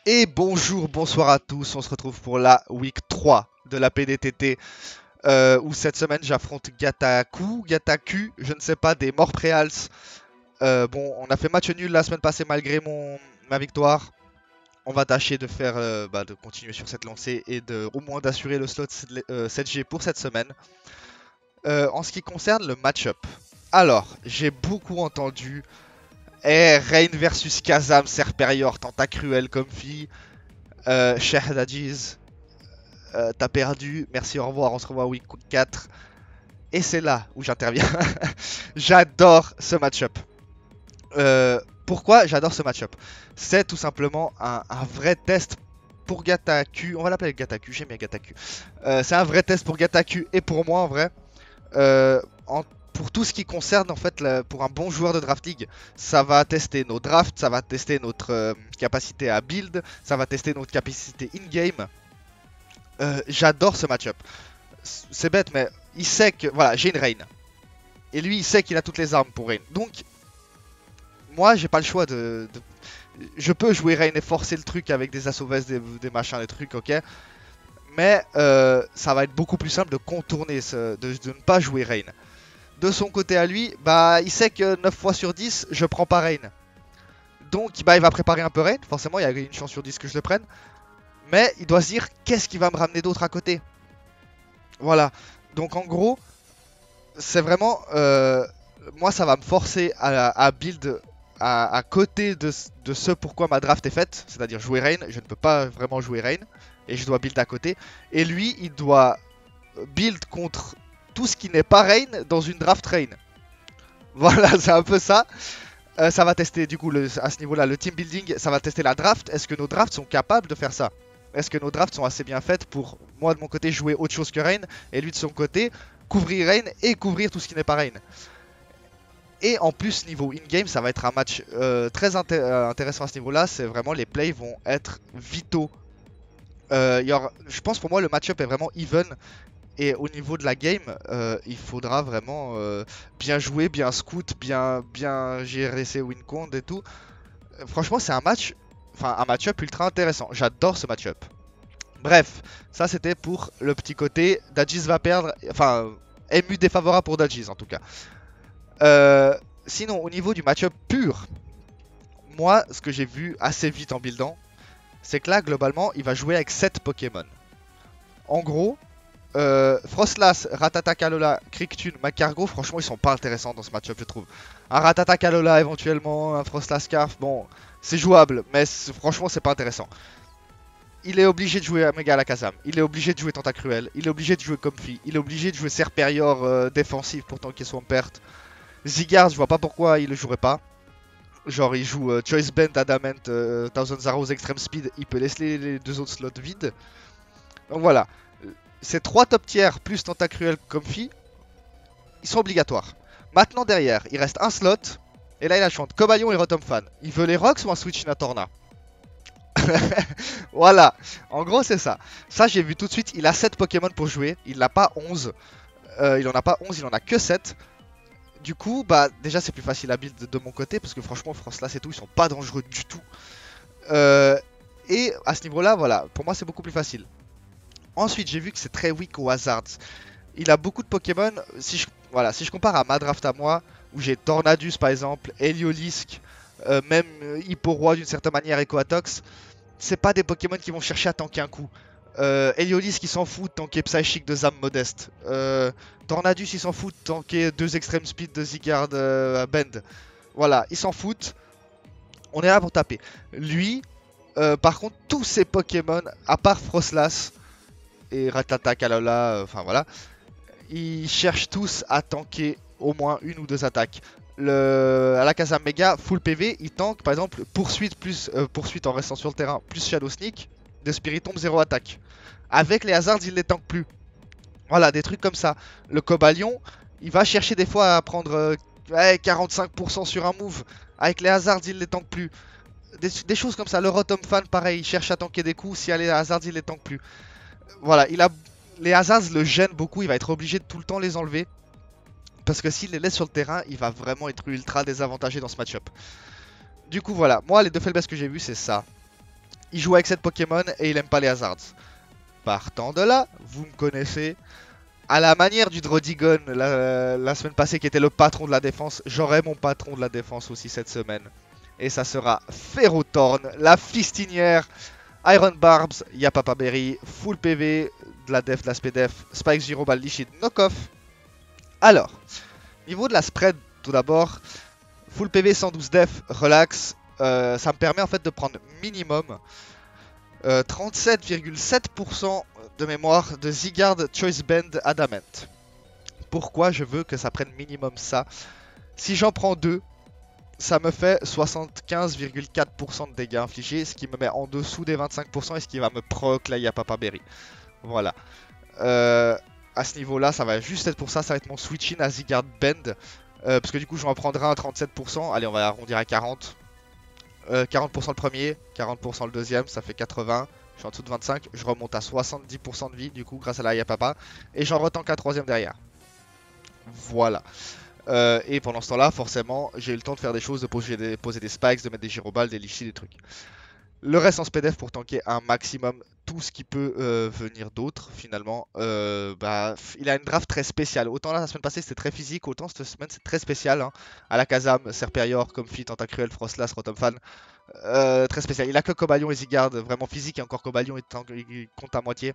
Et bonjour, bonsoir à tous, on se retrouve pour la week 3 de la PDTT où cette semaine j'affronte Gataku, je ne sais pas, des Morpreals. Bon, on a fait match nul la semaine passée malgré ma victoire. On va tâcher de faire, de continuer sur cette lancée et au moins d'assurer le slot 7G pour cette semaine. En ce qui concerne le match-up, alors j'ai beaucoup entendu Rain versus Kazam, Serperior, Tentacruel comme fille. Shahdajiz, t'as perdu, merci, au revoir, on se revoit week 4. Et c'est là où j'interviens. J'adore ce match-up. Pourquoi j'adore ce match-up? C'est tout simplement un vrai test pour Gataku. On va l'appeler Gataku, j'aime bien Gataku. C'est un vrai test pour Gataku et pour moi en vrai. Euh, pour tout ce qui concerne en fait pour un bon joueur de Draft League, ça va tester nos drafts, ça va tester notre capacité à build, ça va tester notre capacité in-game. J'adore ce match-up. C'est bête, mais il sait que voilà, j'ai une Rain. Et lui, il sait qu'il a toutes les armes pour Rain. Donc, moi, j'ai pas le choix Je peux jouer Rain et forcer le truc avec des assauves, des machins, des trucs, ok. Mais ça va être beaucoup plus simple de contourner, de ne pas jouer Rain. De son côté à lui, bah, il sait que 9 fois sur 10, je prends pas Rain. Donc, bah, il va préparer un peu Rain. Forcément, il y a une chance sur 10 que je le prenne. Mais il doit se dire, qu'est-ce qui va me ramener d'autre à côté? Voilà. Donc, en gros, c'est vraiment. Moi, ça va me forcer à build à côté de ce pourquoi ma draft est faite, c'est-à-dire jouer Rain. Je ne peux pas vraiment jouer Rain et je dois build à côté. Et lui, il doit build contre tout ce qui n'est pas Rain dans une draft Rain. Voilà, c'est un peu ça. Ça va tester du coup à ce niveau-là le team building, ça va tester la draft. Est-ce que nos drafts sont capables de faire ça? Est-ce que nos drafts sont assez bien faites pour moi de mon côté jouer autre chose que Rain et lui de son côté couvrir Rain et couvrir tout ce qui n'est pas Rain? Et en plus, niveau in-game, ça va être un match très intéressant à ce niveau-là. C'est vraiment, les plays vont être vitaux. Je pense pour moi, le match-up est vraiment even. Et au niveau de la game, il faudra vraiment bien jouer, bien scout, bien gérer ses win cons et tout. Franchement, c'est un match-up ultra intéressant. J'adore ce match-up. Bref, ça c'était pour le petit côté. Dajis va perdre, enfin, MU défavorable pour Dajis en tout cas. Euh, Sinon, au niveau du match-up pur, moi, ce que j'ai vu assez vite en buildant, c'est que là, globalement, il va jouer avec 7 Pokémon. En gros, Frostlass, Ratata, Kalola, Krikton, Macargo, franchement, ils sont pas intéressants dans ce match-up, je trouve. Un Ratata, Kalola, éventuellement, un Frostlass, Scarf, bon, c'est jouable, mais franchement, c'est pas intéressant. Il est obligé de jouer Mega Alakazam, il est obligé de jouer Tentacruel, il est obligé de jouer Comfy, il est obligé de jouer Serperior défensif pour tanker son perte. Zygarde, je vois pas pourquoi il le jouerait pas. Genre, il joue Choice Band, Adamant, Thousand Arrows, Extreme Speed, il peut laisser les deux autres slots vides. Donc voilà, ces 3 top tiers plus Tentacruel Comfy, ils sont obligatoires. Maintenant, derrière, il reste un slot. Et là, il a le choix entre Cobalion et Rotom-Fan. Il veut les Rocks ou un Switch Natorna? Voilà, en gros, c'est ça. Ça, j'ai vu tout de suite, il a 7 Pokémon pour jouer. Il n'a pas 11. Il en a pas 11, il en a que 7. Du coup, bah déjà c'est plus facile à build de mon côté parce que franchement Frostlass et tout ils sont pas dangereux du tout. Euh, et à ce niveau-là, voilà, pour moi c'est beaucoup plus facile. Ensuite j'ai vu que c'est très weak au Hazards. Il a beaucoup de Pokémon. Si je compare à ma draft à moi, où j'ai Tornadus par exemple, Heliolisk, même Hipporoi d'une certaine manière et Coatox, c'est pas des Pokémon qui vont chercher à tanker un coup. Heliolisk il s'en fout de tanker Psychic de Zam modeste. Tornadus il s'en fout de tanker 2 Extreme Speed de Zygarde Bend. Voilà, ils s'en foutent. On est là pour taper. Lui, par contre, tous ses Pokémon, à part Frostlass et Ratata, Kalola, enfin voilà, ils cherchent tous à tanker au moins une ou deux attaques. Alakazam Mega, full PV, il tank par exemple poursuite plus poursuite en restant sur le terrain, plus Shadow Sneak, de Spiritomb 0 attaque. Avec les Hazards, il les tank plus. Voilà, des trucs comme ça. Le Cobalion, il va chercher des fois à prendre 45% sur un move. Avec les Hazards, il les tank plus. Des choses comme ça. Le Rotom-Fan, pareil, il cherche à tanker des coups. Si elle est Hazards, il les tank plus. Voilà, les Hazards le gênent beaucoup. Il va être obligé de tout le temps les enlever. Parce que s'il les laisse sur le terrain, il va vraiment être ultra désavantagé dans ce match-up. Du coup, voilà. Moi, les deux faiblesses que j'ai vues, c'est ça. il joue avec cette Pokémon et il aime pas les Hazards. Partant de là, vous me connaissez. À la manière du Drodigon la semaine passée qui était le patron de la défense, j'aurai mon patron de la défense aussi cette semaine. Et ça sera Ferrothorn, la fistinière, Iron Barbs, Yapapa Berry, Full PV, de la def, de la SPDF, Spikes, Girobal, Lichid, Knockoff. Alors, niveau de la spread, tout d'abord, Full PV 112 def, relax, ça me permet en fait de prendre minimum 37,7% de mémoire de Zygarde Choice Band Adamant. Pourquoi je veux que ça prenne minimum ça? Si j'en prends 2, ça me fait 75,4% de dégâts infligés, ce qui me met en dessous des 25% et ce qui va me proc la Yapapa Berry. Voilà. À ce niveau-là, ça va juste être pour ça, ça va être mon switch-in à Zygarde Band. Parce que du coup, je en prendrai un 37%. Allez, on va arrondir à 40. 40% le premier, 40% le deuxième, ça fait 80. Je suis en dessous de 25, je remonte à 70% de vie du coup grâce à la Yapapa. Et j'en retanque un troisième derrière. Voilà. Et pendant ce temps-là, forcément, j'ai eu le temps de faire des choses, de poser des spikes, de mettre des gyroballes, des lichis, des trucs. Le reste en SPDF pour tanker un maximum tout ce qui peut venir d'autre finalement. Il a une draft très spéciale. Autant là, la semaine passée c'était très physique, autant cette semaine c'est très spécial. Hein. À la Kazam, Serperior, Comfy, Tentacruel, Frostlass, Rotomfan. Très spécial. Il a que Cobalion et Zygarde, vraiment physique, et encore Cobalion il compte à moitié.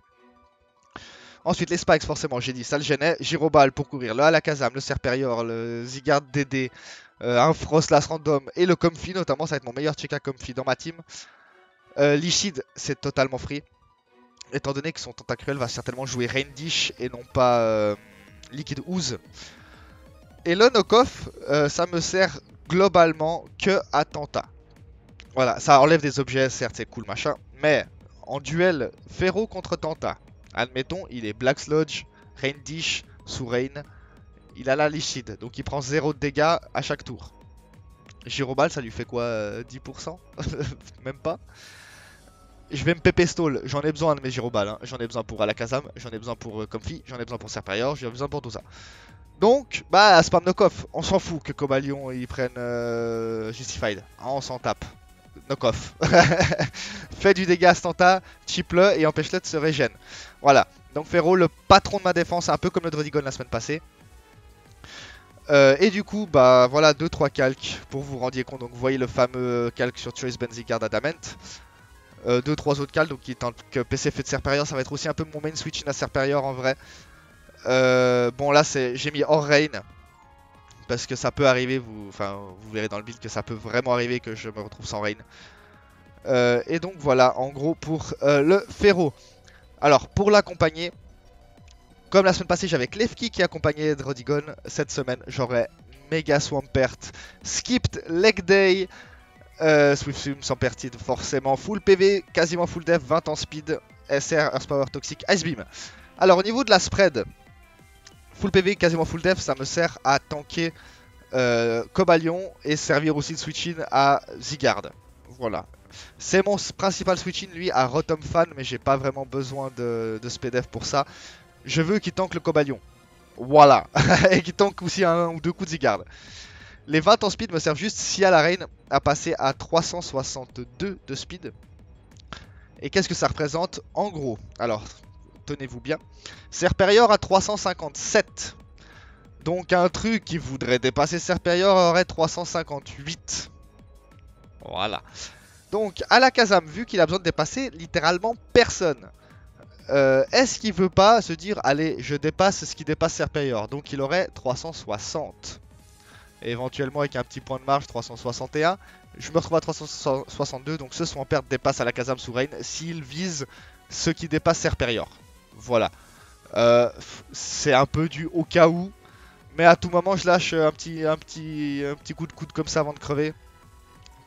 Ensuite les spikes forcément, j'ai dit ça le gênait. Gyroball pour courir, le Alakazam, le Serperior, le Zygarde DD, un Frostlass random et le Comfy notamment, ça va être mon meilleur check à Comfy dans ma team. Lichid c'est totalement free. Étant donné que son Tentacruel va certainement jouer Rain Dish et non pas Liquid Ooze. Et le Knockoff, ça me sert globalement que à Tenta. Voilà, ça enlève des objets, certes c'est cool machin, mais en duel Ferro contre Tenta, admettons il est Black Sludge, Rain Dish, sous Rain, il a la Lichid, donc il prend 0 de dégâts à chaque tour. Gyroball ça lui fait quoi, 10%? Même pas. Je vais me pépé stall, j'en ai besoin de mes Gyroballes, hein. J'en ai besoin pour Alakazam, j'en ai besoin pour Comfy, j'en ai besoin pour Serperior, j'en ai besoin pour tout ça. Donc, bah, spam knockoff, on s'en fout que Cobalion ils prennent Justified, hein, on s'en tape. Knockoff. Fais du dégât Stanta, chip-le et empêche-le de se régène. Voilà, donc Ferro, le patron de ma défense, un peu comme le Drodigon la semaine passée. Et du coup, bah voilà 2-3 calques pour vous rendiez compte. Donc vous voyez le fameux calque sur Choice Benzigard Adamant. 2-3 autres calques, donc qui tant que PC fait de Serperior, ça va être aussi un peu mon main switch in à Serperior en vrai. Bon là j'ai mis hors rain parce que ça peut arriver, vous verrez dans le build que ça peut vraiment arriver que je me retrouve sans rain. Et donc voilà en gros pour le Ferro. Alors pour l'accompagner, comme la semaine passée j'avais Klefki qui accompagnait Drodigon, cette semaine j'aurai Mega Swampert, Skipped Leg Day, Swift Swim sans pertide forcément, full PV, quasiment full def, 20 en speed, SR, Earth Power Toxic, Ice Beam. Alors au niveau de la spread, full PV, quasiment full def, ça me sert à tanker Cobalion et servir aussi de switch-in à Zygarde. Voilà. C'est mon principal switch-in lui à Rotomfan, mais j'ai pas vraiment besoin de SPDF pour ça. Je veux qu'il tank le Cobalion. Voilà. Et qu'il tank aussi un ou deux coups de Zygarde. Les 20 en speed me servent juste si à la reine à passer à 362 de speed. Et qu'est-ce que ça représente en gros? Alors, tenez-vous bien. Serperior à 357. Donc un truc qui voudrait dépasser Serperior aurait 358. Voilà. Donc Alakazam, vu qu'il a besoin de dépasser littéralement personne, est-ce qu'il veut pas se dire allez je dépasse ce qui dépasse Serperior? Donc il aurait 360. Et éventuellement avec un petit point de marge 361. Je me retrouve à 362, donc ce Swampert dépasse Alakazam sous Rain s'il vise ce qui dépasse Serperior. Voilà. C'est un peu du au cas où. Mais à tout moment je lâche un petit coup de coude comme ça avant de crever.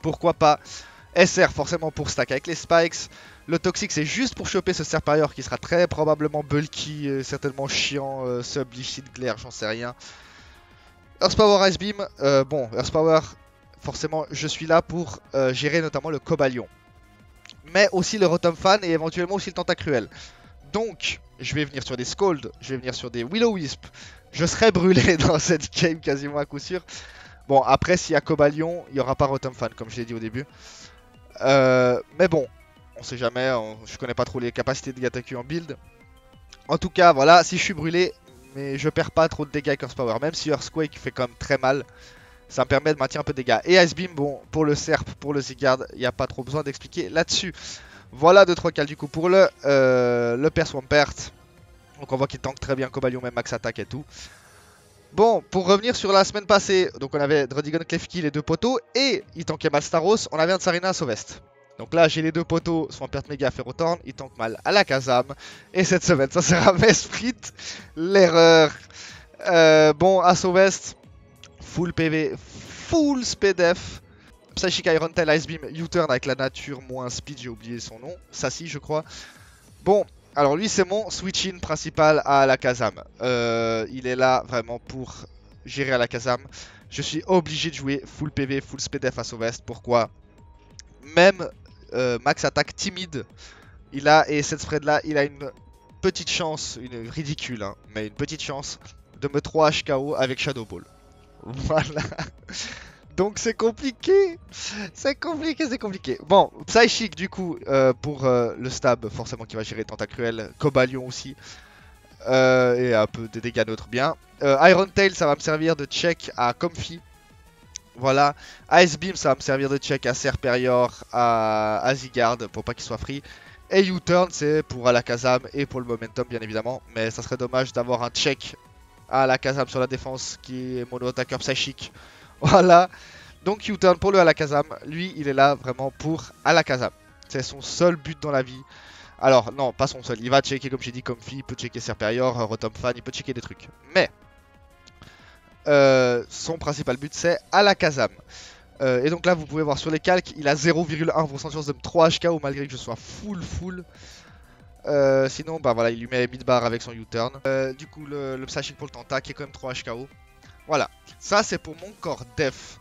Pourquoi pas. SR forcément pour stack avec les spikes. Le toxique c'est juste pour choper ce Serperior qui sera très probablement bulky, certainement chiant, sub, lichid, glare, j'en sais rien. Earth Power Ice Beam, bon Earth Power forcément je suis là pour gérer notamment le Cobalion. Mais aussi le Rotomfan et éventuellement aussi le Tentacruel. Donc je vais venir sur des Scald, je vais venir sur des Will-O-Wisp. Je serai brûlé dans cette game quasiment à coup sûr. Bon après s'il y a Cobalion, il n'y aura pas Rotomfan comme je l'ai dit au début. Mais bon, on sait jamais, je connais pas trop les capacités de Gataku en build. En tout cas, voilà, si je suis brûlé, mais je perds pas trop de dégâts avec Earth Power, même si Earthquake fait quand même très mal. Ça me permet de maintenir un peu de dégâts. Et Ice Beam, bon, pour le Serp, pour le Zygarde, il n'y a pas trop besoin d'expliquer là-dessus. Voilà 2-3 calls du coup pour le Père Swampert. Donc on voit qu'il tank très bien Cobalion, même max attack et tout. Bon, pour revenir sur la semaine passée, donc on avait Drodigon, Klefki, les deux poteaux, et il tankait mal Staros, on avait un Tsarina à Sauvest. Donc là, j'ai les deux poteaux, Swampert Mega, Ferrothorn, il tank mal à la Kazam. Et cette semaine, ça sera Mesprit, l'erreur. Bon, à Sauvest, full PV, full SPDF. Psychic Iron Tail, Ice Beam, U-Turn avec la nature moins speed, j'ai oublié son nom. Sassy, je crois. Bon, alors lui, c'est mon switch-in principal à la Kazam. Il est là vraiment pour gérer à la Kazam. Je suis obligé de jouer full PV, full SPDF à Sauvest. Pourquoi? Même max attaque timide, il a, et cette spread là, il a une petite chance, une ridicule, hein, mais une petite chance de me 3 HKO avec Shadow Ball. Voilà. Donc c'est compliqué. C'est compliqué, c'est compliqué. Bon, Psychic du coup, pour le stab, forcément qui va gérer Tentacruel. Cobalion aussi. Et un peu de dégâts neutres bien. Iron Tail, ça va me servir de check à Comfy. Voilà. Ice Beam, ça va me servir de check à Serperior, à Zygarde, pour pas qu'il soit free. Et U-Turn, c'est pour Alakazam et pour le momentum, bien évidemment. Mais ça serait dommage d'avoir un check à Alakazam sur la défense qui est mono-attaqueur Psychic. Voilà. Donc U-Turn pour le Alakazam. Lui, il est là vraiment pour Alakazam. C'est son seul but dans la vie. Alors, non, pas son seul. Il va checker, comme j'ai dit, Comfy. Il peut checker Serperior, Rotom Fan. Il peut checker des trucs. Mais son principal but, c'est Alakazam. Et donc là, vous pouvez voir sur les calques, il a 0,1% de chance de me 3 HKO malgré que je sois full. Sinon, bah voilà, il lui met mid-bar avec son U-Turn. Du coup, le Psychic pour le Tenta qui est quand même 3 HKO. Voilà, ça c'est pour mon corps def.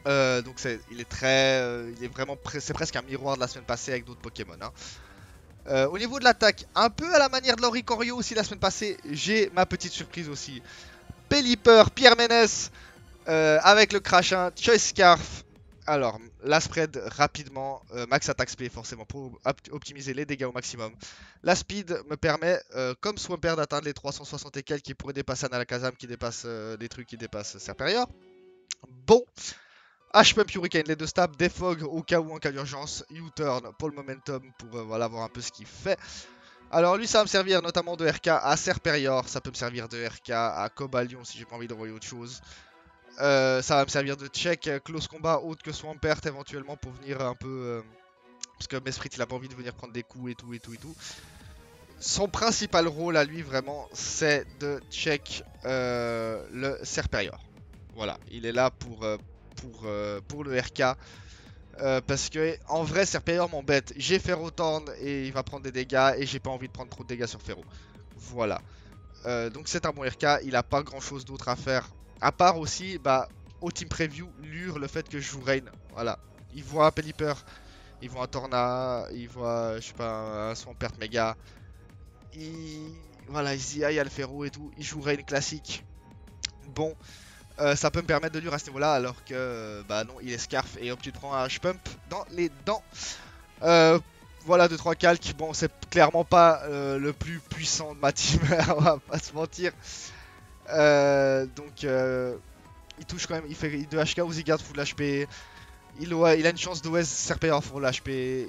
Donc il est vraiment, c'est presque un miroir de la semaine passée avec d'autres Pokémon. Hein. Au niveau de l'attaque, un peu à la manière de l'Oricorio aussi la semaine passée, j'ai ma petite surprise aussi. Pelipper, Pierre Ménès, avec le Crachin, Choice Scarf. Alors, la spread rapidement, max attack speed forcément pour optimiser les dégâts au maximum. La speed me permet, comme Swampert, d'atteindre les 360 et quelques qui pourraient dépasser un Alakazam qui dépasse des trucs qui dépassent Serperior. Bon, H-Pump Hurricane, les deux stabs, Defog au cas où en cas d'urgence, U-Turn pour le momentum pour voilà, voir un peu ce qu'il fait. Alors lui ça va me servir notamment de RK à Serperior, ça peut me servir de RK à Cobalion si j'ai pas envie d'envoyer autre chose. Ça va me servir de check close combat autre que Swampert éventuellement pour venir un peu... parce que Mesprit il a pas envie de venir prendre des coups et tout. Son principal rôle à lui vraiment c'est de check le Serperior. Voilà, il est là pour le RK. Parce que en vrai Serperior m'embête. J'ai Ferrothorn et il va prendre des dégâts et j'ai pas envie de prendre trop de dégâts sur Ferro. Voilà. Donc c'est un bon RK, il a pas grand chose d'autre à faire. À part aussi, bah, au team preview, lure le fait que je joue Rain. Voilà. Il voit un Pelipper, il voit un Torna, il voit, je sais pas, un Swampert Mega. Voilà, il se dit, ah, il y a le Ferro et tout. Il joue Rain classique. Bon, ça peut me permettre de lure à ce niveau-là, alors que, bah non, il est Scarf et hop, tu te prends un H-Pump dans les dents. Voilà 2-3 calques. Bon, c'est clairement pas le plus puissant de ma team, on va pas se mentir. Donc il touche quand même, il fait 2 HK aux Zygarde full HP. Il a une chance d'OS Serperior full HP.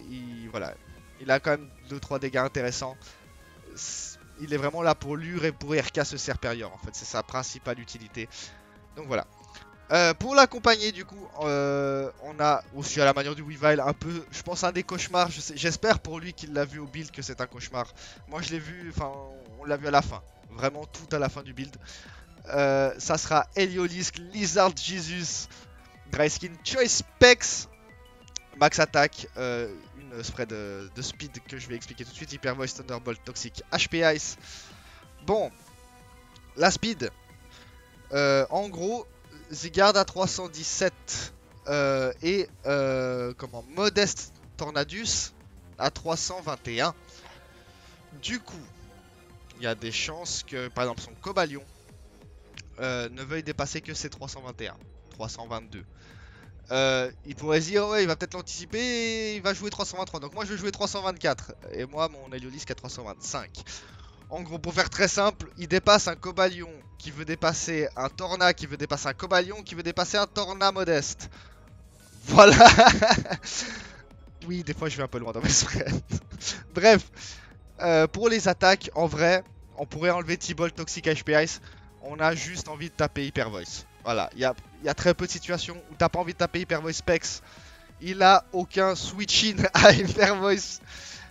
Voilà, il a quand même 2-3 dégâts intéressants. Il est vraiment là pour lure et pour RK ce Serperior en fait, c'est sa principale utilité. Donc voilà. Pour l'accompagner du coup, on a aussi à la manière du Weavile un peu, je pense un des cauchemars, j'espère pour lui qu'il l'a vu au build que c'est un cauchemar. Moi je l'ai vu, enfin on l'a vu à la fin, vraiment tout à la fin du build. Ça sera Heliolisk, Lizard Jesus, Dryskin, Choice Specs, Max Attack, une spread de speed que je vais expliquer tout de suite, Hyper Voice, Thunderbolt, Toxic, HP Ice. Bon, la speed, en gros, Zygarde à 317 et Modeste Tornadus à 321. Du coup, il y a des chances que, par exemple, son Cobalion ne veuille dépasser que ses 321, 322. Il pourrait se dire ouais il va peut-être l'anticiper et il va jouer 323. Donc moi je vais jouer 324 et moi mon Heliolisk à 325. En gros pour faire très simple, il dépasse un Cobalion qui veut dépasser un Torna qui veut dépasser un Cobalion qui veut dépasser un Torna modeste. Voilà. Oui des fois je vais un peu loin dans mes spreads. Bref, pour les attaques en vrai on pourrait enlever T-Bolt, Toxic, HP Ice. On a juste envie de taper Hyper Voice. Voilà, il y a très peu de situations où t'as pas envie de taper Hyper Voice Specs. Il a aucun switch-in à Hyper Voice.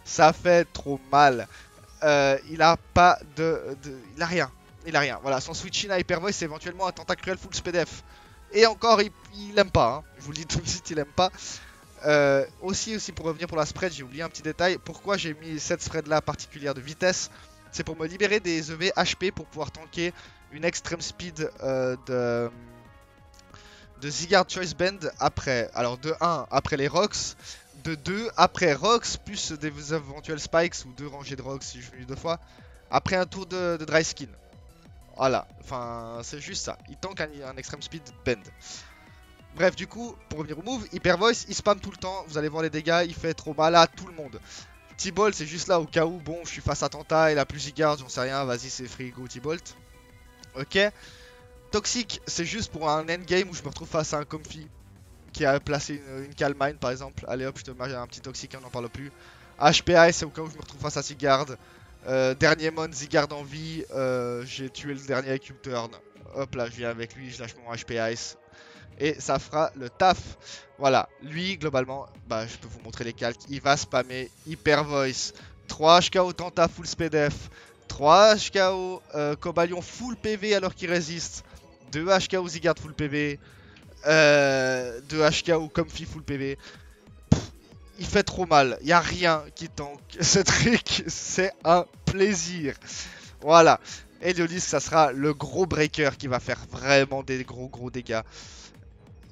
Ça fait trop mal. Il a pas il a rien. Il a rien. Voilà, son switch-in à Hyper Voice, c'est éventuellement un Tentacruel full SPDF. Et encore, il aime pas. Hein. Je vous le dis tout de suite, il aime pas. Aussi pour revenir pour la spread, j'ai oublié un petit détail. Pourquoi j'ai mis cette spread là particulière de vitesse? C'est pour me libérer des EV HP pour pouvoir tanker une extreme speed de Zygarde Choice Band après. Alors de 1 après les Rocks, de 2 après Rocks, plus des éventuels Spikes ou 2 rangées de Rocks si je finis 2 fois. Après un tour de Dry Skin. Voilà, enfin c'est juste ça. Il tank un extreme speed band. Bref, du coup, pour revenir au move, Hyper Voice, il spam tout le temps. Vous allez voir les dégâts, il fait trop mal à tout le monde. T-Bolt, c'est juste là au cas où, bon, je suis face à Tenta, il a plus Zygarde, j'en sais rien, vas-y, c'est free, go T-Bolt. Ok. Toxic, c'est juste pour un endgame où je me retrouve face à un Comfy qui a placé une Calm Mind par exemple. Allez hop, je te mets un petit Toxic, on n'en parle plus. HPI, c'est au cas où je me retrouve face à Zygarde. Dernier mon, Zygarde en vie, j'ai tué le dernier avec U-Turn. Hop là, je viens avec lui, je lâche mon HP Ice. Et ça fera le taf. Voilà, lui globalement, bah je peux vous montrer les calques. Il va spammer Hyper Voice, 3 HKO Tenta full SPDF, 3 HKO Cobalion full PV alors qu'il résiste, 2 HKO Zygarde full PV, 2 HKO Comfy full PV. Il fait trop mal, il n'y a rien qui tank. Ce truc, c'est un plaisir. Voilà. Heliolisk, ça sera le gros breaker qui va faire vraiment des gros dégâts.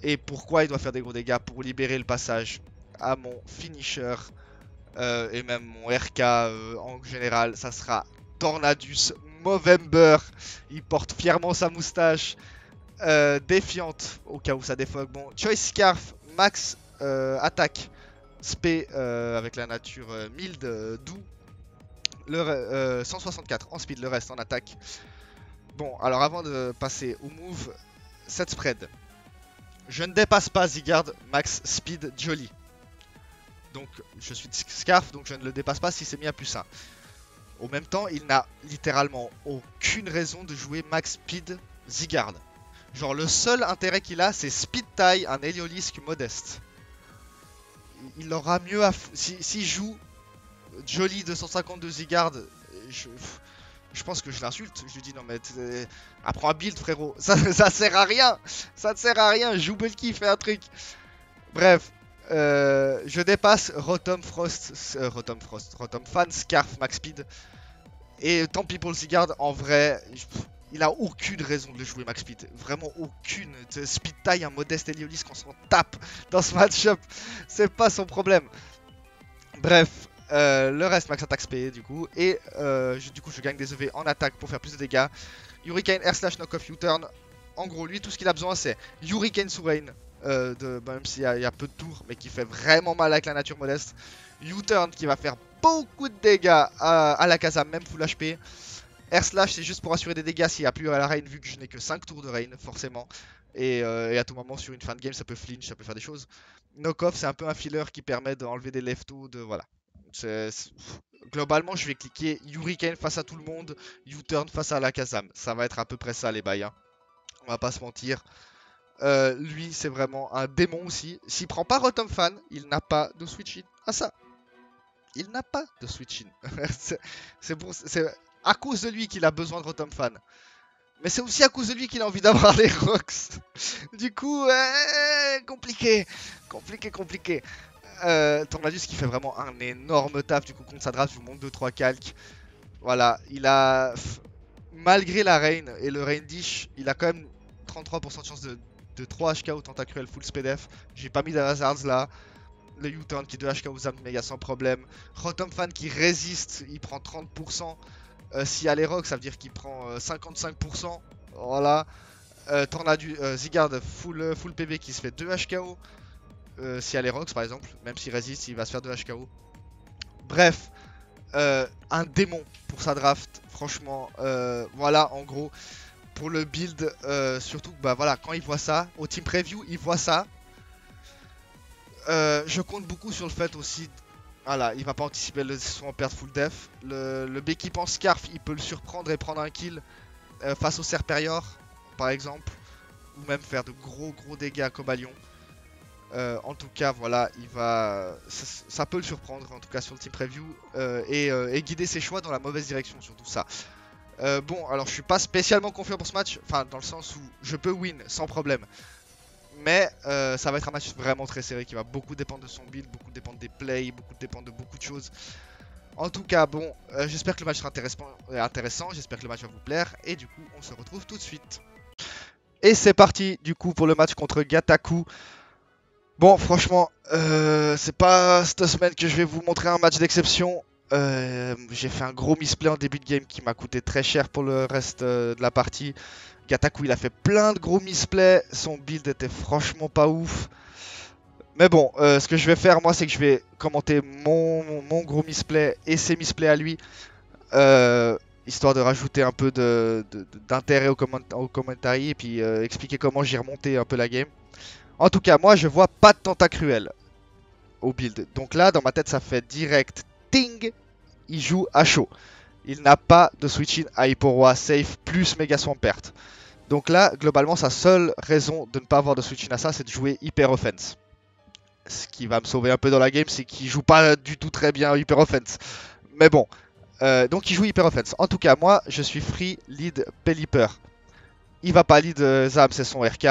Et pourquoi il doit faire des gros dégâts? Pour libérer le passage à mon finisher et même mon RK en général. Ça sera Tornadus Movember. Il porte fièrement sa moustache. Défiante au cas où ça défogue. Bon, Choice Scarf, max attaque. Spé avec la nature mild, doux. 164 en speed, le reste en attaque. Bon, alors avant de passer au move, cette spread. Je ne dépasse pas Zygarde max speed Jolly. Donc je suis Scarf, donc je ne le dépasse pas si c'est mis à plus 1. Au même temps, il n'a littéralement aucune raison de jouer max speed Zygarde. Genre le seul intérêt qu'il a, c'est speed tie, un Heliolisk modeste. Il aura mieux à... S'il joue Jolly 252 Zygarde, je pense que je l'insulte. Je lui dis non mais apprends à build frérot. Ça sert à rien. Ça ne sert à rien. Joue Bulky, fais un truc. Bref. Je dépasse Rotom Fan, Scarf, Max Speed. Et tant pis pour le Zygarde, en vrai, il a aucune raison de le jouer Max Speed. Vraiment aucune. Speed taille, un modeste Heliolisk, on s'en tape dans ce match-up. C'est pas son problème. Bref, le reste max attaque SP du coup. Et du coup, je gagne des EV en attaque pour faire plus de dégâts. Hurricane, Air Slash, Knock-Off, U-Turn. En gros, lui, tout ce qu'il a besoin, c'est Hurricane sous Rain. Même s'il y a peu de tours, mais qui fait vraiment mal avec la nature modeste. U-Turn qui va faire beaucoup de dégâts à la Kazam, même full HP. Air Slash, c'est juste pour assurer des dégâts s'il n'y a plus à la Rain, vu que je n'ai que 5 tours de Rain, forcément. Et à tout moment, sur une fin de game, ça peut flinch, ça peut faire des choses. Knock-Off, c'est un peu un filler qui permet d'enlever des leftos, voilà. Globalement, je vais cliquer Hurricane face à tout le monde, U-Turn face à la Kazam. Ça va être à peu près ça, les bails. Hein. On va pas se mentir. Lui, c'est vraiment un démon aussi. S'il prend pas Rotom Fan, il n'a pas de switch-in. Ah ça, il n'a pas de switch-in. c'est à cause de lui qu'il a besoin de Rotom Fan. Mais c'est aussi à cause de lui qu'il a envie d'avoir les Rocks. Du coup, compliqué. Compliqué. Tornadus qui fait vraiment un énorme taf du coup contre sa draft. Je vous montre 2-3 calques. Voilà, il a... Malgré la Rain et le Rain Dish, il a quand même 33% de chance de 3 HK au Tentacruel full SPDF. J'ai pas mis de hazards là. Le U-Turn qui est 2 HK aux Zamp méga sans problème. Rotom Fan qui résiste, il prend 30%. S'il y a les rocks, ça veut dire qu'il prend 55%. Voilà. Tornadu, Zygarde full PV qui se fait 2 HKO. Si elle est Rox par exemple, même s'il résiste, il va se faire 2 HKO. Bref, un démon pour sa draft. Franchement, voilà en gros pour le build. Surtout bah voilà, quand il voit ça, au team preview, il voit ça. Je compte beaucoup sur le fait aussi. Voilà, il va pas anticiper son perte full def. Le Becky en Scarf, il peut le surprendre et prendre un kill face au Serperior, par exemple. Ou même faire de gros dégâts à Cobalion. En tout cas, voilà, ça peut le surprendre, en tout cas sur le team preview. Et guider ses choix dans la mauvaise direction, surtout ça. Bon, alors je suis pas spécialement confiant pour ce match. Enfin, dans le sens où je peux win sans problème. Mais ça va être un match vraiment très serré qui va beaucoup dépendre de son build, beaucoup dépendre des plays, beaucoup dépendre de beaucoup de choses. En tout cas, bon, j'espère que le match sera intéressant, j'espère que le match va vous plaire. Et du coup, on se retrouve tout de suite. Et c'est parti du coup pour le match contre Gataku. Bon, franchement, c'est pas cette semaine que je vais vous montrer un match d'exception. J'ai fait un gros misplay en début de game qui m'a coûté très cher pour le reste de la partie. Gataku, il a fait plein de gros misplays. Son build était franchement pas ouf. Mais bon, ce que je vais faire, moi, c'est que je vais commenter mon gros misplay et ses misplays à lui. Histoire de rajouter un peu d'intérêt au commentaire et puis expliquer comment j'ai remonté un peu la game. En tout cas, moi, je vois pas de tentacruel au build. Donc là, dans ma tête, ça fait direct ting. Il joue à chaud. Il n'a pas de switch-in à Hyporoi safe plus méga Swampert. Donc là, globalement, sa seule raison de ne pas avoir de switch-in à ça, c'est de jouer Hyper Offense. Ce qui va me sauver un peu dans la game, c'est qu'il joue pas du tout très bien Hyper Offense. Mais bon, donc il joue Hyper Offense. En tout cas, moi, je suis free lead Pelipper. Il va pas lead Zam, c'est son RK.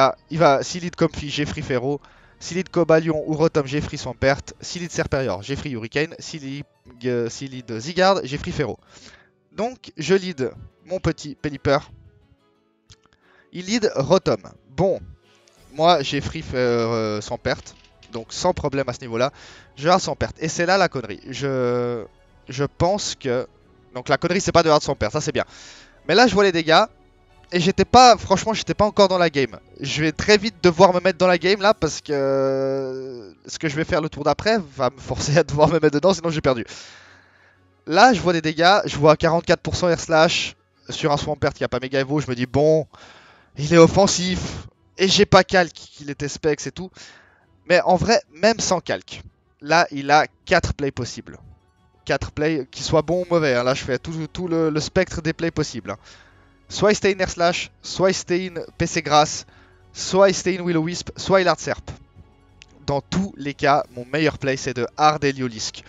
S'il lead Comfy, j'ai free Ferro. S'il lead Cobalion ou Rotom, j'ai free Swampert. S'il lead Serperior, j'ai free Hurricane. S'il lead Zygarde, j'ai free Ferro. Donc, je lead mon petit Pelipper. Il lead Rotom. Bon, moi, j'ai free Swampert. Donc, sans problème à ce niveau-là. Je hard Swampert. Et c'est là la connerie. Je pense que... Donc, la connerie, c'est pas de hard Swampert. Ça, c'est bien. Mais là, je vois les dégâts. Et franchement, j'étais pas encore dans la game. Je vais très vite devoir me mettre dans la game là parce que ce que je vais faire le tour d'après va me forcer à devoir me mettre dedans, sinon j'ai perdu. Là, je vois des dégâts, je vois 44% air slash sur un Swampert qui a pas méga evo. Je me dis bon, il est offensif et j'ai pas calque qu'il était specs et tout. Mais en vrai, même sans calque, là il a 4 plays possibles. 4 plays qui soient bons ou mauvais. Hein. Là, je fais tout le spectre des plays possibles. Hein. Soit il stay in Air Slash, soit il stay in PC Grass, soit il stay in Will-O-Wisp, soit il hard Serp. Dans tous les cas, mon meilleur play c'est de hard Heliolisk.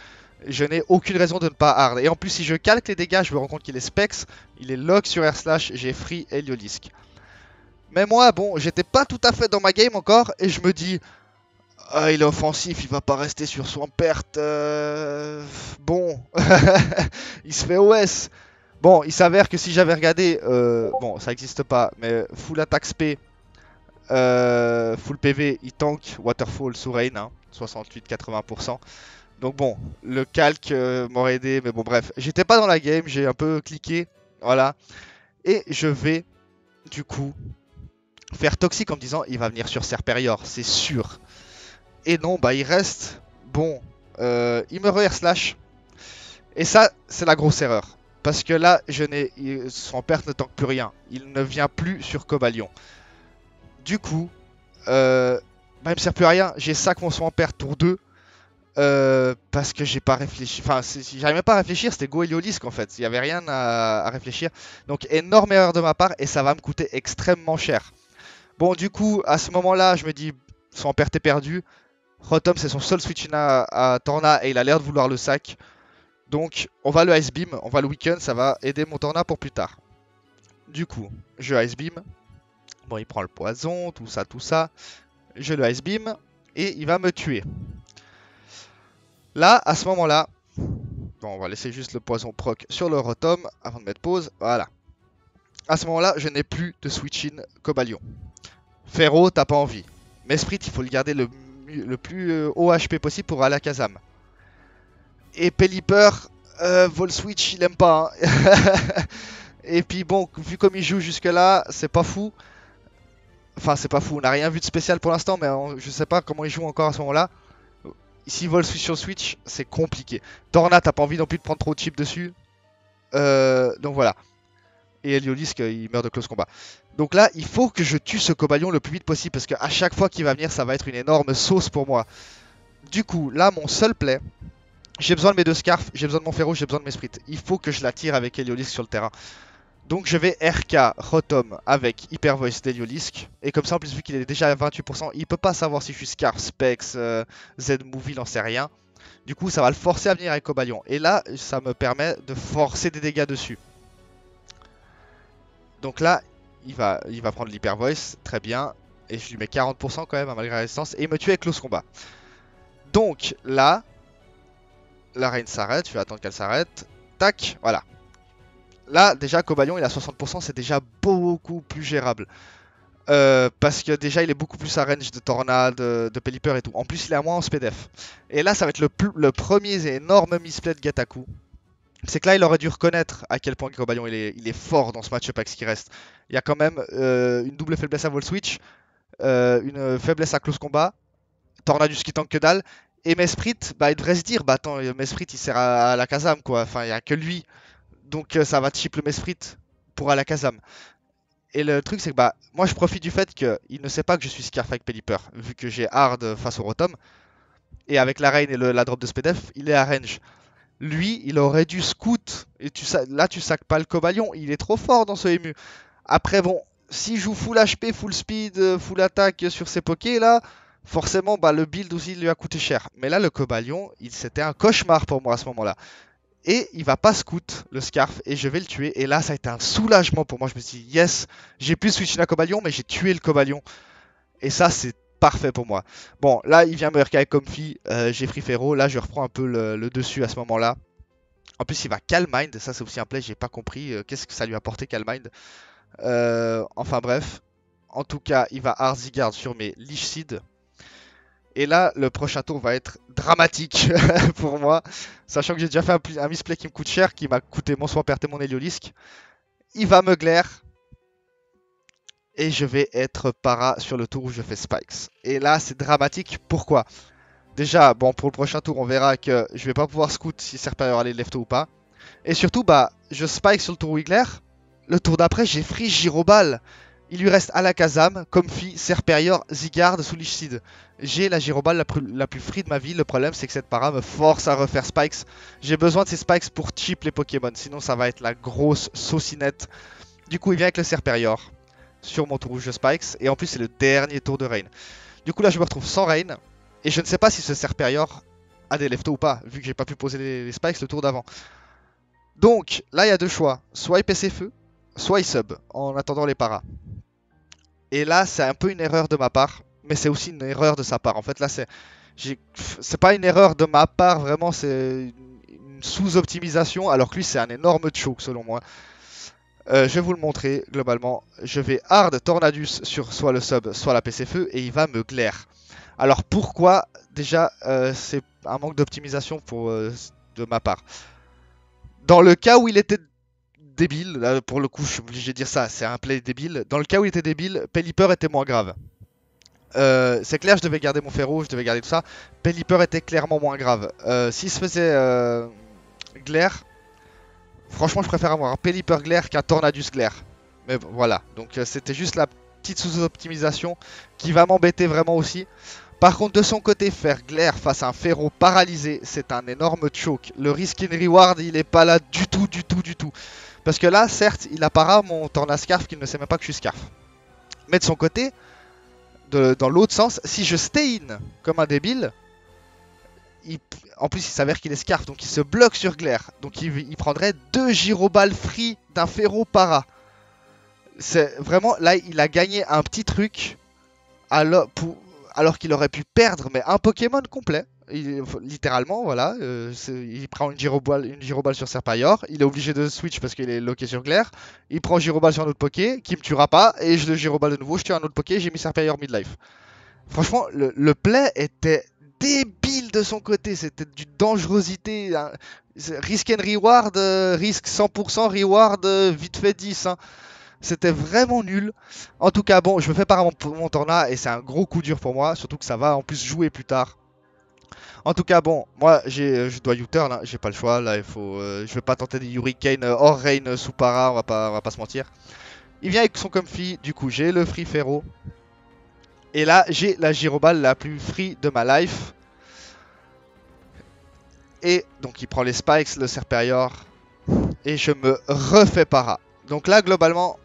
Je n'ai aucune raison de ne pas hard. Et en plus, si je calque les dégâts, je me rends compte qu'il est Specs, il est lock sur Air Slash, j'ai free Heliolisk. Mais moi, bon, j'étais pas tout à fait dans ma game encore, et je me dis, ah, il est offensif, il va pas rester sur Swampert. Bon, il se fait OS. Bon, il s'avère que si j'avais regardé, bon, ça n'existe pas, mais full attack SP, full PV, il tank Waterfall sous Rain, hein, 68-80%. Donc bon, le calque m'aurait aidé, mais bon, bref, j'étais pas dans la game, j'ai un peu cliqué, voilà. Et je vais, du coup, faire toxique en me disant, il va venir sur Serperior, c'est sûr. Et non, bah il reste, bon, il me re-air slash. Et ça, c'est la grosse erreur. Parce que là, Swampert ne tank plus rien. Il ne vient plus sur Cobalion. Du coup, bah, il me sert plus à rien. J'ai sac mon Swampert tour 2. Parce que j'ai pas réfléchi. Enfin, j'arrivais même pas à réfléchir. C'était Go Heliolisk en fait. Il n'y avait rien à réfléchir. Donc, énorme erreur de ma part. Et ça va me coûter extrêmement cher. Bon, du coup, à ce moment-là, je me dis Swampert est perdu. Rotom, c'est son seul switch-in à Torna. Et il a l'air de vouloir le sac. Donc, on va le Ice Beam, on va le Weaken, ça va aider mon Torna pour plus tard. Du coup, je Ice Beam. Bon, il prend le poison, tout ça, tout ça. Je le Ice Beam et il va me tuer. Là, à ce moment-là, bon, on va laisser juste le poison proc sur le Rotom avant de mettre pause. Voilà. À ce moment-là, je n'ai plus de switch-in Cobalion. Ferro, t'as pas envie. Mesprit, il faut le garder le plus haut HP possible pour aller à Kazam. Et Pelipper, Vol Switch, il aime pas. Hein. Et puis bon, vu comme il joue jusque là, c'est pas fou. Enfin, c'est pas fou, on n'a rien vu de spécial pour l'instant, mais je sais pas comment il joue encore à ce moment-là. S'il vole sur Switch, c'est compliqué. Torna, t'as pas envie non plus de prendre trop de chips dessus. Donc voilà. Et Heliolisk, il meurt de close combat. Donc là, il faut que je tue ce Cobalion le plus vite possible, parce qu'à chaque fois qu'il va venir, ça va être une énorme sauce pour moi. Du coup, là, mon seul play, j'ai besoin de mes deux scarfs, j'ai besoin de mon ferro, j'ai besoin de mes sprites. Il faut que je la tire avec Heliolisk sur le terrain. Donc je vais RK Rotom avec Hyper Voice d'Heliolisk. Et comme ça, en plus, vu qu'il est déjà à 28%, il peut pas savoir si je suis Scarf, Specs, Z-Move, il en sait rien. Du coup, ça va le forcer à venir avec Cobalion. Et là, ça me permet de forcer des dégâts dessus. Donc là, il va prendre l'Hyper Voice, très bien. Et je lui mets 40% quand même, malgré la résistance. Et il me tue avec Close Combat. Donc là, la reine s'arrête, je vais attendre qu'elle s'arrête. Tac, voilà. Là, déjà, Cobalion, il a 60%, c'est déjà beaucoup plus gérable. Parce que déjà, il est beaucoup plus à range de Tornade, de Pelipper et tout. En plus, il est à moins en SPDF. Et là, ça va être le premier énorme misplay de Gataku. C'est que là, il aurait dû reconnaître à quel point Cobalion il est fort dans ce match-up avec ce qui reste. Il y a quand même une double faiblesse à Vol Switch, une faiblesse à Close Combat, Tornadus qui tank que dalle. Et Mesprit, bah, il devrait se dire, bah attends, Mesprit il sert à la Kazam quoi, enfin il n'y a que lui. Donc ça va chip le Mesprit pour Alakazam. Et le truc c'est que bah moi je profite du fait qu'il ne sait pas que je suis Scarf avec Pelipper, vu que j'ai Hard face au Rotom. Et avec la Reine et la drop de SPDF, il est à range. Lui, il aurait dû scout. Et là tu sacs pas le Cobalion, il est trop fort dans ce ému. Après bon, s'il joue full HP, full speed, full attaque sur ses pokés là, forcément bah, le build aussi lui a coûté cher. Mais là le Cobalion, c'était un cauchemar pour moi à ce moment-là. Et il va pas scout le Scarf et je vais le tuer. Et là, ça a été un soulagement pour moi. Je me suis dit, yes, j'ai pu switcher la Cobalion, mais j'ai tué le Cobalion. Et ça, c'est parfait pour moi. Bon, là, il vient me RK avec Comfy. J'ai Free Ferro. Là, je reprends un peu le dessus à ce moment-là. En plus, il va Calm Mind. Ça, c'est aussi un play, j'ai pas compris. Qu'est-ce que ça lui a apporté Calm Mind. Enfin, bref. En tout cas, il va Hard Zygarde sur mes Leech Seed. Et là, le prochain tour va être dramatique pour moi. Sachant que j'ai déjà fait un misplay qui me coûte cher, qui m'a coûté mon Swampert et mon Heliolisk. Il va me glaire. Et je vais être para sur le tour où je fais Spikes. Et là, c'est dramatique. Pourquoi? Déjà, bon, pour le prochain tour, on verra que je vais pas pouvoir scout si Serperior allait lefto ou pas. Et surtout, bah, je Spike sur le tour Wiggler. Le tour d'après, j'ai free Gyroball. Il lui reste Alakazam, Comfy, Serperior, Zygarde sous Leech Seed. J'ai la Gyroball la plus free de ma vie. Le problème, c'est que cette para me force à refaire Spikes. J'ai besoin de ces Spikes pour chip les Pokémon. Sinon, ça va être la grosse saucinette. Du coup, il vient avec le Serperior sur mon tour où je Spikes. Et en plus, c'est le dernier tour de Rain. Du coup, là, je me retrouve sans Rain. Et je ne sais pas si ce Serperior a des leftos ou pas, vu que j'ai pas pu poser les Spikes le tour d'avant. Donc, là, il y a deux choix. Soit il PC feu, soit il sub, en attendant les paras. Et là, c'est un peu une erreur de ma part, mais c'est aussi une erreur de sa part. En fait, là, c'est pas une erreur de ma part, vraiment, c'est une sous-optimisation, alors que lui, c'est un énorme choke, selon moi. Je vais vous le montrer, globalement. Je vais hard Tornadus sur soit le sub, soit la PC feu, et il va me glaire. Alors, pourquoi? Déjà, c'est un manque d'optimisation de ma part. Dans le cas où il était débile, là, pour le coup, je suis obligé de dire ça, c'est un play débile. Dans le cas où il était débile, Pelipper était moins grave. C'est clair, je devais garder mon ferro, je devais garder tout ça. Pelipper était clairement moins grave. S'il se faisait glaire, franchement, je préfère avoir un Pelipper glaire qu'un Tornadus glaire. Mais bon, voilà, donc c'était juste la petite sous-optimisation qui va m'embêter vraiment aussi. Par contre, de son côté, faire glaire face à un ferro paralysé, c'est un énorme choke. Le risk in reward, il est pas là du tout, du tout, du tout. Parce que là, certes, il appara mon Tornascarf qui ne sait même pas que je suis Scarf. Mais de son côté, dans l'autre sens, si je stay in comme un débile, en plus il s'avère qu'il est Scarf, donc il se bloque sur glaire. Donc il prendrait 2 gyroballes free d'un ferro para. C'est vraiment, là, il a gagné un petit truc alors qu'il aurait pu perdre mais un Pokémon complet. Littéralement, voilà, il prend une Gyroball sur Serpaior, il est obligé de switch parce qu'il est locké sur Glaire, il prend Gyroball sur un autre Poké, qui me tuera pas, et je le Gyroball de nouveau, je tue un autre Poké, j'ai mis Serpaior midlife. Franchement, le play était débile de son côté, c'était du dangerosité, hein. Risk and reward, risque 100%, reward vite fait 10, hein. C'était vraiment nul. En tout cas, bon, je me fais par mon Torna et c'est un gros coup dur pour moi. Surtout que ça va en plus jouer plus tard. En tout cas, bon, moi je dois U-turn, hein, j'ai pas le choix. Là, il faut. Je vais pas tenter des Hurricane hors rain sous para, on va pas se mentir. Il vient avec son comfy, du coup j'ai le free Ferro. Et là, j'ai la Gyroball la plus free de ma life. Et donc il prend les spikes, le Serperior. Et je me refais para. Donc là, globalement,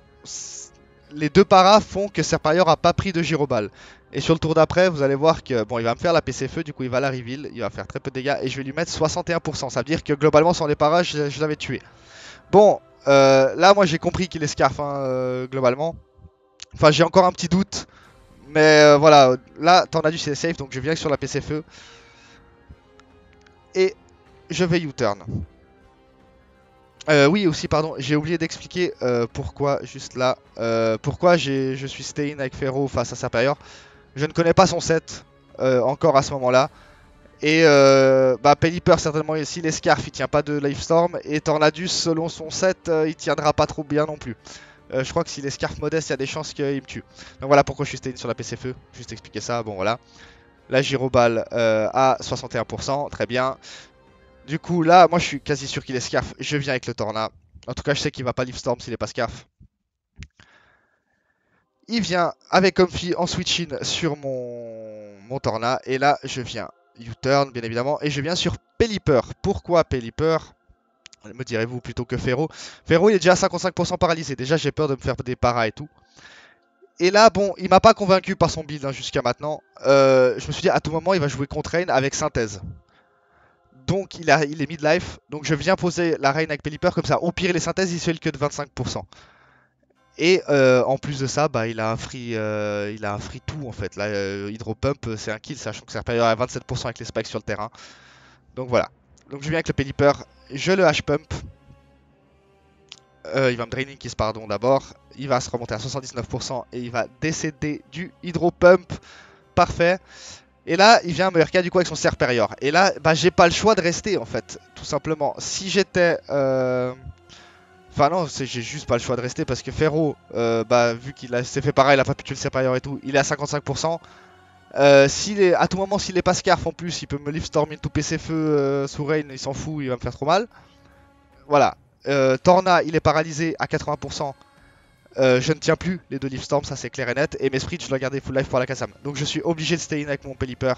les deux paras font que Serperior a pas pris de Gyroball. Et sur le tour d'après, vous allez voir que bon, il va me faire la PC feu, du coup il va la reveal, il va faire très peu de dégâts et je vais lui mettre 61%. Ça veut dire que globalement, sans les paras, je l'avais tué. Bon, là, moi j'ai compris qu'il est scarf, hein, globalement. Enfin, j'ai encore un petit doute. Mais voilà, là, Tornadus c'est safe, donc je viens sur la PC feu. Et je vais U-turn. Oui, aussi, pardon, j'ai oublié d'expliquer pourquoi, juste là, pourquoi je suis stay-in avec Ferro face à Serperior. Je ne connais pas son set encore à ce moment-là. Et bah, Pelipper, certainement, s'il est Scarf, il tient pas de Lifestorm. Et Tornadus, selon son set, il tiendra pas trop bien non plus. Je crois que s'il est Scarf modeste, il y a des chances qu'il me tue. Donc voilà pourquoi je suis stay-in sur la PC feu. Juste expliquer ça, bon voilà. La Gyroball à 61%, très bien. Du coup, là, moi je suis quasi sûr qu'il est Scarf. Je viens avec le Torna. En tout cas, je sais qu'il va pas Leaf Storm s'il est pas Scarf. Il vient avec Comfy en switch-in sur mon Torna. Et là, je viens U-turn, bien évidemment. Et je viens sur Pelipper. Pourquoi Pelipper, me direz-vous, plutôt que Ferro? Ferro, il est déjà à 55% paralysé. Déjà, j'ai peur de me faire des paras et tout. Et là, bon, il m'a pas convaincu par son build hein, jusqu'à maintenant. Je me suis dit, à tout moment, il va jouer contre Rain avec Synthèse. Donc il est mid-life, donc je viens poser la reine avec Pelipper, comme ça au pire les synthèses il se fait le que de 25%. Et en plus de ça, bah, il a un free tout en fait. Là, Hydro Pump c'est un kill, sachant que c'est supérieur à 27% avec les spikes sur le terrain. Donc voilà. Donc je viens avec le Pelipper, je le H-Pump. Il va me Draining Kiss pardon d'abord. Il va se remonter à 79% et il va décéder du Hydro Pump. Parfait. Et là, il vient me RK du coup avec son Serperior. Et là, bah, j'ai pas le choix de rester en fait, tout simplement. Si j'étais... Enfin non, j'ai juste pas le choix de rester parce que Ferro, bah, vu qu'il s'est fait pareil, il a pas pu tuer le Serperior et tout, il est à 55%. À tout moment, s'il est pas Scarf en plus, il peut me Leaf Storm into PC feu sous Rain, il s'en fout, il va me faire trop mal. Voilà. Torna, il est paralysé à 80%. Je ne tiens plus les deux Leaf Storm, ça c'est clair et net. Et mes sprites, je dois garder full life pour la Kazam. Donc je suis obligé de stay in avec mon Pelipper.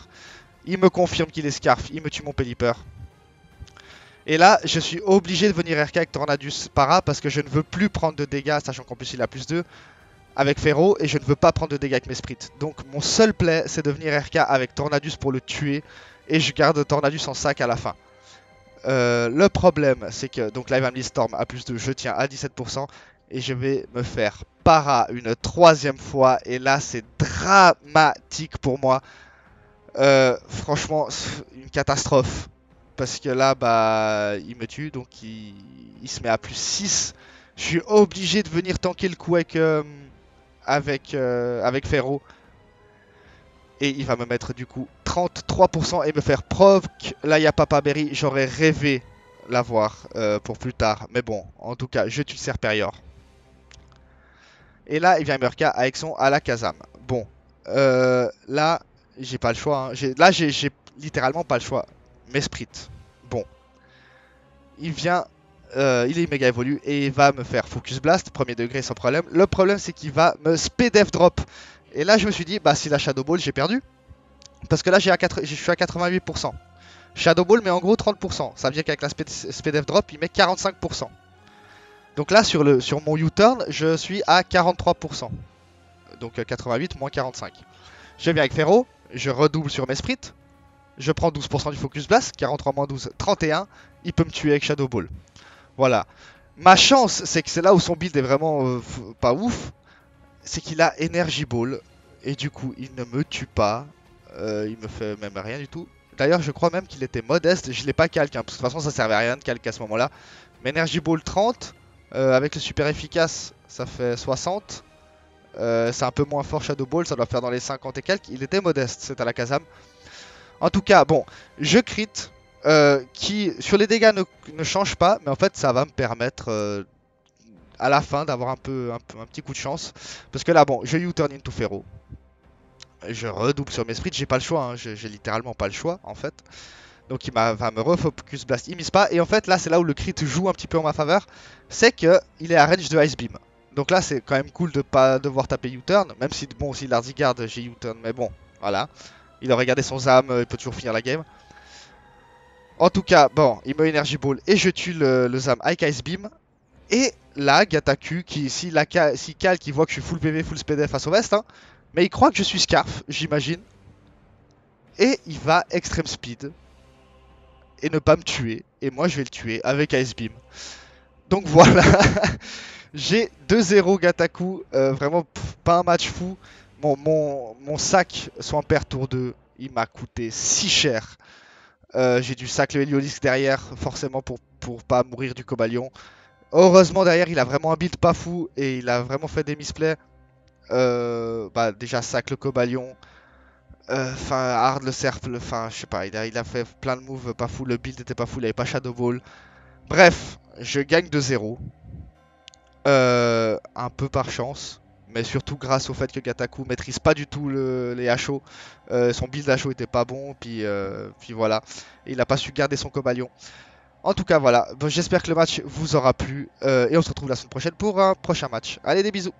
Il me confirme qu'il est Scarf, il me tue mon Pelipper. Et là, je suis obligé de venir RK avec Tornadus para parce que je ne veux plus prendre de dégâts, sachant qu'en plus il a plus 2 avec Ferro et je ne veux pas prendre de dégâts avec mes sprites. Donc mon seul play, c'est de venir RK avec Tornadus pour le tuer et je garde Tornadus en sac à la fin. Le problème, c'est que donc là il va me dire Storm à plus 2, je tiens à 17% et je vais me faire para une troisième fois et là c'est dramatique pour moi. Franchement, une catastrophe. Parce que là, bah, il me tue, donc il se met à plus 6. Je suis obligé de venir tanker le coup avec Ferro. Et il va me mettre du coup 33% et me faire proc. Là, il y a Papa Berry. J'aurais rêvé l'avoir pour plus tard. Mais bon, en tout cas, je tue le Serperior. Et là, il vient MRK avec son Alakazam. Bon, là, j'ai pas le choix. Hein. Là, j'ai littéralement pas le choix. Mes sprites. Bon, il vient, il est méga évolué et il va me faire Focus Blast, premier degré sans problème. Le problème, c'est qu'il va me Speed F drop. Et là, je me suis dit, bah, si la Shadow Ball, j'ai perdu. Parce que là, je suis à 88%. Shadow Ball, mais en gros 30%. Ça veut dire qu'avec la Speed F drop, il met 45%. Donc là, sur mon U-turn, je suis à 43%. Donc 88 moins 45. Je viens avec Ferro, je redouble sur mes sprites. Je prends 12% du Focus Blast, 43 moins 12, 31. Il peut me tuer avec Shadow Ball. Voilà. Ma chance, c'est que c'est là où son build est vraiment pas ouf. C'est qu'il a Energy Ball. Et du coup, il ne me tue pas. Il me fait même rien du tout. D'ailleurs, je crois même qu'il était modeste. Je l'ai pas calque, hein, parce que de toute façon, ça servait à rien de calque à ce moment-là. Mais Energy Ball 30. Avec le super efficace, ça fait 60. C'est un peu moins fort Shadow Ball, ça doit faire dans les 50 et quelques. Il était modeste, c'est à la Kazam. En tout cas, bon, je crit. Qui sur les dégâts ne change pas, mais en fait ça va me permettre à la fin d'avoir un petit coup de chance. Parce que là, bon, je U-turn into Pharaoh. Je redouble sur mes sprites, j'ai pas le choix, hein, j'ai littéralement pas le choix en fait. Donc il va me refocus blast, il mise pas. Et en fait là c'est là où le crit joue un petit peu en ma faveur. C'est que il est à range de Ice Beam. Donc là c'est quand même cool de pas devoir taper U-turn. Même si bon s'il a garde j'ai U-turn. Mais bon voilà. Il aurait gardé son Zam, il peut toujours finir la game. En tout cas bon il me Energy Ball et je tue le Zam avec Ice Beam. Et là Gataku qui si Cal qui voit que je suis full PV, full speed face au West. Hein, mais il croit que je suis Scarf j'imagine. Et il va extreme speed et ne pas me tuer. Et moi je vais le tuer avec Ice Beam. Donc voilà, j'ai 2-0 Gataku, vraiment pas un match fou. Mon sac soit en paire tour 2, il m'a coûté si cher. J'ai dû sac le Heliolisk derrière, forcément pour pas mourir du Cobalion. Heureusement derrière il a vraiment un build pas fou et il a vraiment fait des misplays. Bah déjà sac le Cobalion, enfin hard le cercle, enfin je sais pas, il a fait plein de moves pas fou, le build était pas fou, il avait pas Shadow Ball. Bref, je gagne 2-0. Un peu par chance, mais surtout grâce au fait que Gataku maîtrise pas du tout les HO. Son build HO était pas bon, puis voilà. Et il a pas su garder son Cobalion. En tout cas, voilà. Bon, j'espère que le match vous aura plu. Et on se retrouve la semaine prochaine pour un prochain match. Allez, des bisous!